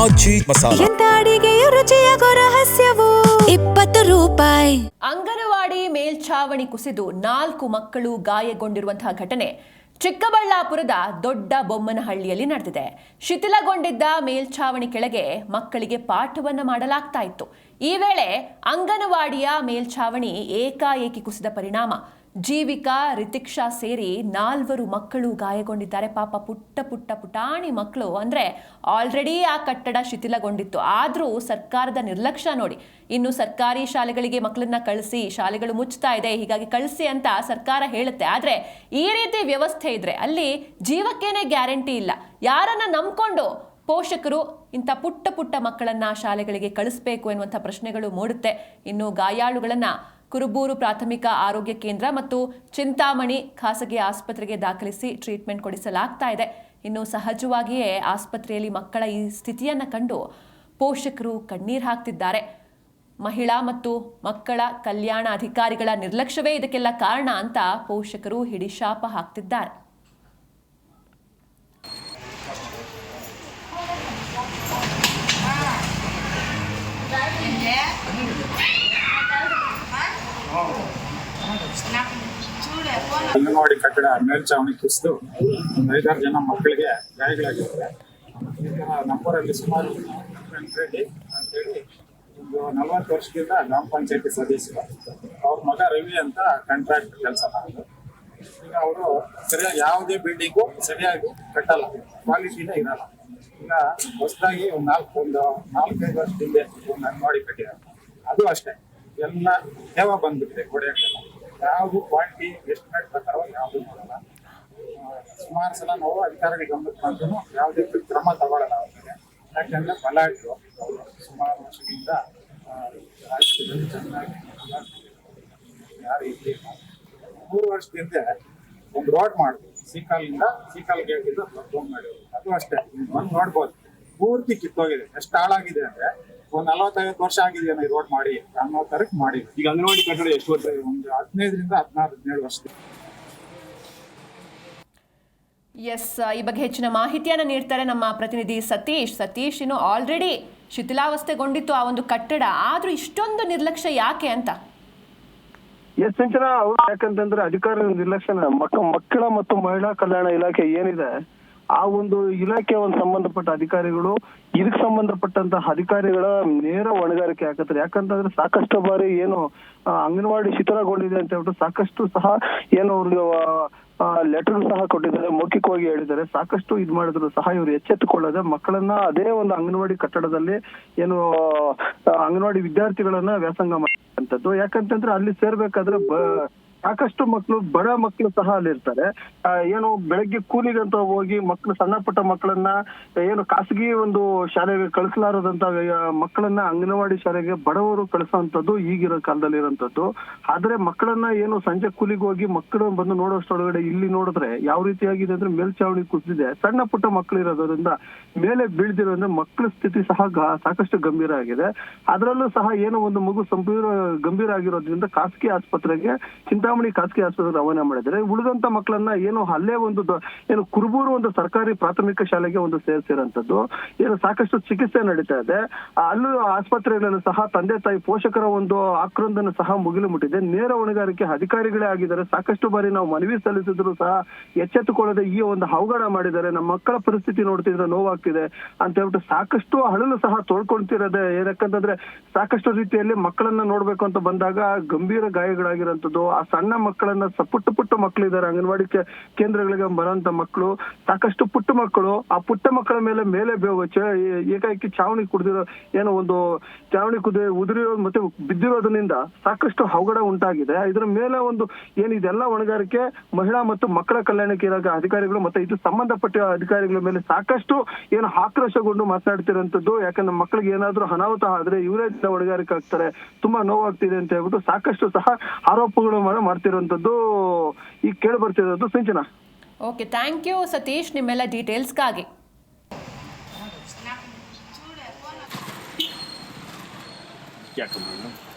ಆಚಿ ಮಸಾಲ. ಎಂತ ಅಡಿಗೆಯ ರುಚಿಯಾಗೋ ರಹಸ್ಯವು 20 ರೂಪಾಯಿ. ಅಂಗನವಾಡಿ ಮೇಲ್ಛಾವಣಿ ಕುಸಿದು 4 ಮಕ್ಕಳು ಗಾಯಗೊಂಡಿರುವಂತಹ ಘಟನೆ ಚಿಕ್ಕಬಳ್ಳಾಪುರದ ದೊಡ್ಡ ಬೊಮ್ಮನಹಳ್ಳಿಯಲ್ಲಿ ನಡೆದಿದೆ. ಶಿಥಿಲಗೊಂಡಿದ್ದ ಮೇಲ್ಛಾವಣಿ ಕೆಳಗೆ ಮಕ್ಕಳಿಗೆ ಪಾಠವನ್ನು ಮಾಡಲಾಗ್ತಾ ಇತ್ತು. ಈ ವೇಳೆ ಅಂಗನವಾಡಿಯ ಮೇಲ್ಛಾವಣಿ ಏಕಾಏಕಿ ಕುಸಿದ ಪರಿಣಾಮ ಜೀವಿಕಾ, ರಿತಿಕ್ಷಾ ಸೇರಿ 4 ಮಕ್ಕಳು ಗಾಯಗೊಂಡಿದ್ದಾರೆ. ಪಾಪ ಪುಟಾಣಿ ಮಕ್ಕಳು. ಅಂದ್ರೆ ಆಲ್ರೆಡಿ ಆ ಕಟ್ಟಡ ಶಿಥಿಲಗೊಂಡಿತ್ತು, ಆದ್ರೂ ಸರ್ಕಾರದ ನಿರ್ಲಕ್ಷ್ಯ ನೋಡಿ. ಇನ್ನು ಸರ್ಕಾರಿ ಶಾಲೆಗಳಿಗೆ ಮಕ್ಕಳನ್ನ ಕಳಿಸಿ, ಶಾಲೆಗಳು ಮುಚ್ತಾ ಇದೆ, ಹೀಗಾಗಿ ಕಳಿಸಿ ಅಂತ ಸರ್ಕಾರ ಹೇಳುತ್ತೆ. ಆದ್ರೆ ಈ ರೀತಿ ವ್ಯವಸ್ಥೆ ಇದ್ರೆ ಅಲ್ಲಿ ಜೀವಕ್ಕೇನೆ ಗ್ಯಾರಂಟಿ ಇಲ್ಲ. ಯಾರನ್ನ ನಂಬ್ಕೊಂಡು ಪೋಷಕರು ಇಂಥ ಪುಟ್ಟ ಮಕ್ಕಳನ್ನ ಶಾಲೆಗಳಿಗೆ ಕಳಿಸ್ಬೇಕು ಎನ್ನುವಂಥ ಪ್ರಶ್ನೆಗಳು ಮೂಡುತ್ತೆ. ಇನ್ನು ಗಾಯಾಳುಗಳನ್ನ ಕುರುಬೂರು ಪ್ರಾಥಮಿಕ ಆರೋಗ್ಯ ಕೇಂದ್ರ ಮತ್ತು ಚಿಂತಾಮಣಿ ಖಾಸಗಿ ಆಸ್ಪತ್ರೆಗೆ ದಾಖಲಿಸಿ ಟ್ರೀಟ್ಮೆಂಟ್ ಕೊಡಿಸಲಾಗ್ತಾ ಇದೆ. ಇನ್ನು ಸಹಜವಾಗಿಯೇ ಆಸ್ಪತ್ರೆಯಲ್ಲಿ ಮಕ್ಕಳ ಈ ಸ್ಥಿತಿಯನ್ನು ಕಂಡು ಪೋಷಕರು ಕಣ್ಣೀರು ಹಾಕ್ತಿದ್ದಾರೆ. ಮಹಿಳಾ ಮತ್ತು ಮಕ್ಕಳ ಕಲ್ಯಾಣ ಅಧಿಕಾರಿಗಳ ನಿರ್ಲಕ್ಷ್ಯವೇ ಇದಕ್ಕೆಲ್ಲ ಕಾರಣ ಅಂತ ಪೋಷಕರು ಹಿಡಿಶಾಪ ಹಾಕ್ತಿದ್ದಾರೆ. ಅಂಗನವಾಡಿ ಕಟ್ಟಡ ಮೇಲ್ಛಾವಣಿ ಕುಸಿದು 5-6 ಜನ ಮಕ್ಕಳಿಗೆ ಗಾಯಗಳಾಗಿರುತ್ತೆ. ನಮ್ಮೂರಲ್ಲಿ ಸುಮಾರು ರೆಡ್ಡಿ ಅಂತೇಳಿ ಒಂದು 40 ವರ್ಷದಿಂದ ಗ್ರಾಮ ಪಂಚಾಯತಿ ಸದಸ್ಯರು. ಅವ್ರ ಮಗ ರವಿ ಅಂತ ಕಾಂಟ್ರಾಕ್ಟ್ ಕೆಲಸ ಮಾಡೋದು. ಈಗ ಅವರು ಸರಿಯಾಗಿ ಯಾವುದೇ ಬಿಲ್ಡಿಂಗು ಸರಿಯಾಗಿ ಕಟ್ಟಲ್ಲ, ಕ್ವಾಲಿಟಿನೇ ಇರಲ್ಲ. ಈಗ ಹೊಸದಾಗಿ ಒಂದು 4-5 ವರ್ಷದಿಂದ ಒಂದು ಅಂಗನವಾಡಿ ಕಟ್ಟಿದ್ದಾರೆ. ಅದು ಅಷ್ಟೇ, ಎಲ್ಲ ಸೇವಾ ಬಂದ್ಬಿಟ್ಟಿದೆ ಗೋಡೆಗಳೆಲ್ಲ. ಯಾವುದು ಕ್ವಾಲಿಟಿ ಎಸ್ಟಿಮೇಟ್ ಪ್ರಕಾರ ಯಾವುದು ನೋಡಲ್ಲ. ಸುಮಾರು ಸಲ ನಾವು ಅಧಿಕಾರಿಗಳ ಗಮನಕ್ಕೆ ಬಂದ್ರೂ ಯಾವುದೇ ಕ್ರಮ ತಗೊಳ್ಳಲ್ಲ ಅವ್ರಿಗೆ. ಯಾಕಂದ್ರೆ ಬಲಾಢ್ಯರು ಅವರು ಸುಮಾರು ವರ್ಷದಿಂದ ರಾಜ್ಯದಲ್ಲಿ ಚೆನ್ನಾಗಿ ಯಾರು ಇರಲಿಲ್ಲ. 3 ವರ್ಷದಿಂದ ಒಂದು ರೋಡ್ ಮಾಡಿದ್ರು, ಸೀಕಾಲ್ ಗೇಟ್ ಇಂದ ರೋಡ್ ಮಾಡಿದ್ರು. ಅದು ಅಷ್ಟೇ, ಬಂದು ನೋಡ್ಬೋದು ಪೂರ್ತಿ ಕಿತ್ತೋಗಿದೆ. ಎಷ್ಟು ಹಾಳಾಗಿದೆ ಅಂದ್ರೆ ಒಂದು 40-50 ವರ್ಷ ಆಗಿದೆಯೋ ಈ ರೋಡ್ ಮಾಡಿ ಅನ್ನೋ ತರಕ್ಕೆ ಮಾಡಿ. ಈಗ ಅಂಗನವಾಡಿ ಕಟ್ಟಡ ಎಷ್ಟು ವರ್ಷ? ಒಂದು 15ರಿಂದ 16-17 ವರ್ಷ. ಎಸ್, ಈ ಬಗ್ಗೆ ಹೆಚ್ಚಿನ ಮಾಹಿತಿಯನ್ನು ನೀಡ್ತಾರೆ ನಮ್ಮ ಪ್ರತಿನಿಧಿ ಸತೀಶ್. ಇನ್ನು ಆಲ್ರೆಡಿ ಶಿಥಿಲಾವಸ್ಥೆಗೊಂಡಿತ್ತು ಆ ಒಂದು ಕಟ್ಟಡ, ಆದ್ರೂ ಇಷ್ಟೊಂದು ನಿರ್ಲಕ್ಷ್ಯ ಯಾಕೆ ಅಂತ? ಎಸ್ ಸಿಂಚನ, ಅವ್ರು ಯಾಕಂತಂದ್ರೆ ಅಧಿಕಾರಿ ನಿರ್ಲಕ್ಷ್ಯ. ಮಕ್ಕಳ ಮತ್ತು ಮಹಿಳಾ ಕಲ್ಯಾಣ ಇಲಾಖೆ ಏನಿದೆ, ಆ ಒಂದು ಇಲಾಖೆ ಸಂಬಂಧಪಟ್ಟ ಅಧಿಕಾರಿಗಳು ಇದಕ್ಕೆ ಸಂಬಂಧಪಟ್ಟಂತ ಅಧಿಕಾರಿಗಳ ನೇರ ಹೊಣೆಗಾರಿಕೆ ಹಾಕತ್ತಾರೆ. ಯಾಕಂತಂದ್ರೆ ಸಾಕಷ್ಟು ಬಾರಿ ಏನು ಅಂಗನವಾಡಿ ಶಿಥಿಲಗೊಂಡಿದೆ ಅಂತ ಹೇಳ್ಬಿಟ್ಟು ಸಾಕಷ್ಟು ಸಹ ಏನು ಅವ್ರಿಗೆ ಲೆಟರ್ ಸಹ ಕೊಟ್ಟಿದ್ದಾರೆ, ಮೌಖಿಕವಾಗಿ ಹೇಳಿದ್ದಾರೆ. ಸಾಕಷ್ಟು ಇದು ಮಾಡಿದ್ರು ಸಹ ಇವ್ರು ಎಚ್ಚೆತ್ತುಕೊಳ್ಳದೆ ಮಕ್ಕಳನ್ನ ಅದೇ ಒಂದು ಅಂಗನವಾಡಿ ಕಟ್ಟಡದಲ್ಲಿ ಏನು ಅಂಗನವಾಡಿ ವಿದ್ಯಾರ್ಥಿಗಳನ್ನ ವ್ಯಾಸಂಗ ಮಾಡುವಂತದ್ದು. ಯಾಕಂತಂದ್ರೆ ಅಲ್ಲಿ ಸೇರ್ಬೇಕಾದ್ರೆ ಸಾಕಷ್ಟು ಮಕ್ಕಳು, ಬಡ ಮಕ್ಕಳು ಸಹ ಅಲ್ಲಿ ಇರ್ತಾರೆ. ಏನು ಬೆಳಗ್ಗೆ ಕೂಲಿಗಂತ ಹೋಗಿ ಮಕ್ಕಳು, ಸಣ್ಣ ಪುಟ್ಟ ಮಕ್ಕಳನ್ನ ಏನು ಖಾಸಗಿ ಒಂದು ಶಾಲೆಗೆ ಕಳಿಸಲಾರದಂತ ಮಕ್ಕಳನ್ನ ಅಂಗನವಾಡಿ ಶಾಲೆಗೆ ಬಡವರು ಕಳಿಸುವಂತದ್ದು ಈಗಿರೋ ಕಾಲದಲ್ಲಿ ಇರೋಂಥದ್ದು. ಆದ್ರೆ ಮಕ್ಕಳನ್ನ ಏನು ಸಂಜೆ ಕೂಲಿಗೆ ಹೋಗಿ ಮಕ್ಕಳು ಬಂದು ನೋಡೋಷ್ಟೊಳಗಡೆ ಇಲ್ಲಿ ನೋಡಿದ್ರೆ ಯಾವ ರೀತಿಯಾಗಿದೆ ಅಂದ್ರೆ ಮೇಲ್ಛಾವಣಿ ಕುಸಿದಿದೆ. ಸಣ್ಣ ಪುಟ್ಟ ಮಕ್ಕಳು ಇರೋದ್ರಿಂದ ಮೇಲೆ ಬೀಳ್ದಿರೋದ್ರಿಂದ ಮಕ್ಕಳ ಸ್ಥಿತಿ ಸಹ ಸಾಕಷ್ಟು ಗಂಭೀರ ಆಗಿದೆ. ಅದರಲ್ಲೂ ಸಹ ಏನು ಒಂದು ಮಗು ಗಂಭೀರ ಆಗಿರೋದ್ರಿಂದ ಖಾಸಗಿ ಆಸ್ಪತ್ರೆಗೆ, ಚಿಂತಾಮಣಿ ಖಾಸಗಿ ಆಸ್ಪತ್ರೆಗೆ ರವಾನೆ ಮಾಡಿದ್ರೆ ಉಳಿದಂತ ಮಕ್ಕಳನ್ನ ಏನು ಅಲ್ಲೇ ಏನು ಕುರುಬೂರು ಒಂದು ಸರ್ಕಾರಿ ಪ್ರಾಥಮಿಕ ಶಾಲೆಗೆ ಸೇರಿಸಿರೋಂಥದ್ದು. ಏನು ಸಾಕಷ್ಟು ಚಿಕಿತ್ಸೆ ನಡೀತಾ ಇದೆ. ಅಲ್ಲೂ ಆಸ್ಪತ್ರೆಗಳಲ್ಲೂ ಸಹ ತಂದೆ ತಾಯಿ ಪೋಷಕರ ಒಂದು ಆಕ್ರಂದನ ಸಹ ಮುಗಿಲು ಮುಟ್ಟಿದೆ. ನೇರ ಹೊಣೆಗಾರಿಕೆ ಅಧಿಕಾರಿಗಳೇ ಆಗಿದ್ದಾರೆ. ಸಾಕಷ್ಟು ಬಾರಿ ನಾವು ಮನವಿ ಸಲ್ಲಿಸಿದ್ರು ಸಹ ಎಚ್ಚೆತ್ತುಕೊಳ್ಳದೆ ಈ ಒಂದು ಅವಘಡ ಮಾಡಿದ್ದಾರೆ. ನಮ್ಮ ಮಕ್ಕಳ ಪರಿಸ್ಥಿತಿ ನೋಡ್ತಿದ್ರೆ ನೋವಾಗ್ತಿದೆ ಅಂತ ಹೇಳ್ಬಿಟ್ಟು ಸಾಕಷ್ಟು ಅಳಲು ಸಹ ತೋಳ್ಕೊಳ್ತಿರೋದೆ. ಏನಕ್ಕಂತಂದ್ರೆ ಸಾಕಷ್ಟು ರೀತಿಯಲ್ಲಿ ಮಕ್ಕಳನ್ನ ನೋಡ್ಬೇಕು ಅಂತ ಬಂದಾಗ ಗಂಭೀರ ಗಾಯಗಳಾಗಿರೋಂಥದ್ದು. ಆ ಸಣ್ಣ ಮಕ್ಕಳನ್ನ ಪುಟ್ಟ ಮಕ್ಕಳಿದ್ದಾರೆ ಅಂಗನವಾಡಿ ಕೇಂದ್ರಗಳಿಗೆ ಬರೋಂತ ಮಕ್ಕಳು, ಸಾಕಷ್ಟು ಪುಟ್ಟ ಮಕ್ಕಳು. ಆ ಪುಟ್ಟ ಮಕ್ಕಳ ಮೇಲೆ ಏಕಾಏಕಿ ಚಾವಣಿ ಕುಡಿದಿರೋ ಏನು ಒಂದು ಚಾವಣಿ ಉದುರಿರೋದು ಮತ್ತೆ ಬಿದ್ದಿರೋದ್ರಿಂದ ಸಾಕಷ್ಟು ಅವಘಡ ಉಂಟಾಗಿದೆ. ಇದರ ಮೇಲೆ ಇದೆಲ್ಲ ಹೊಣೆಗಾರಿಕೆ ಮಹಿಳಾ ಮತ್ತು ಮಕ್ಕಳ ಕಲ್ಯಾಣಕ್ಕೆ ಅಧಿಕಾರಿಗಳು ಮತ್ತೆ ಇದು ಸಂಬಂಧಪಟ್ಟ ಅಧಿಕಾರಿಗಳ ಮೇಲೆ ಸಾಕಷ್ಟು ಏನು ಆಕ್ರೋಶಗೊಂಡು ಮಾತನಾಡ್ತಿರೋಂಥದ್ದು. ಯಾಕಂದ್ರೆ ಮಕ್ಕಳಿಗೆ ಏನಾದ್ರೂ ಅನಾಹುತ ಆದ್ರೆ ಇವರೇ ಹೊಣೆಗಾರಿಕೆ ಆಗ್ತಾರೆ, ತುಂಬಾ ನೋವಾಗ್ತಿದೆ ಅಂತ ಹೇಳ್ಬಿಟ್ಟು ಸಾಕಷ್ಟು ಸಹ ಆರೋಪಗಳು ಮಾಡ್ತಿರೋಂಥದ್ದು ಈಗ ಕೇಳಿ ಬರ್ತಿರೋದು. Sinchana. Okay, thank you Satish ನಿಮ್ಮೆಲ್ಲ ಡೀಟೇಲ್ಸ್ಗಾಗಿ. क्या करना है